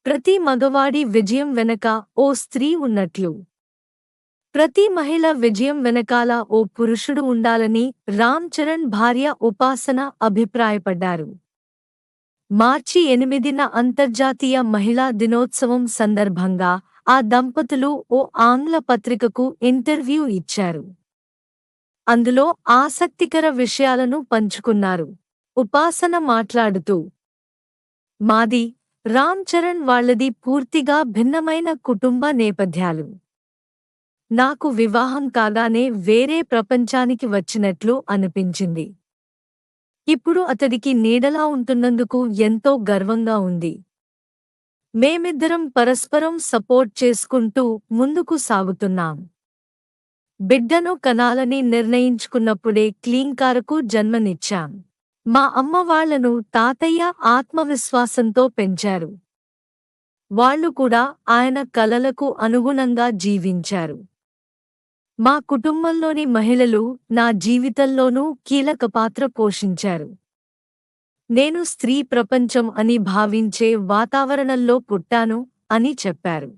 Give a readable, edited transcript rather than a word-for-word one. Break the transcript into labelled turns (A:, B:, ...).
A: ప్రతి మగవాడి విజయం వెనక ఓ స్త్రీ ఉన్నట్లు. ప్రతి మహిళ విజయం వెనకాల ఓ పురుషుడు ఉండాలని రామ్ చరణ్ భార్య ఉపాసన అభిప్రాయపడ్డారు. మార్చి 8న అంతర్జాతీయ మహిళా దినోత్సవం సందర్భంగా ఆ దంపతులు ఓ ఆంగ్ల పత్రికకు ఇంటర్వ్యూ ఇచ్చారు. అందులో ఆసక్తికర విషయాలను పంచుకున్నారు. ఉపాసన మాట్లాడుతూ, మాది, రామ్ చరణ్ వాళ్ళది పూర్తిగా భిన్నమైన కుటుంబ నేపథ్యాలు. నాకు వివాహం కాగానే వేరే ప్రపంచానికి వచ్చినట్లు అనిపించింది. ఇప్పుడు అతడికి నీడలా ఉంటున్నందుకు ఎంతో గర్వంగా ఉంది. మేమిద్దరం పరస్పరం సపోర్ట్ చేసుకుంటూ ముందుకు సాగుతున్నాం. బిడ్డను కనాలని నిర్ణయించుకున్నప్పుడే క్లీంకారకు జన్మనిచ్చాం. మా అమ్మ వాళ్లను తాతయ్య ఆత్మవిశ్వాసంతో పెంచారు. వాళ్లు కూడా ఆయన కలలకు అనుగుణంగా జీవించారు. మా కుటుంబంలోని మహిళలు నా జీవితంలోనూ కీలక పాత్ర పోషించారు. నేను స్త్రీ ప్రపంచం అని భావించే వాతావరణంలో పుట్టాను అని చెప్పారు.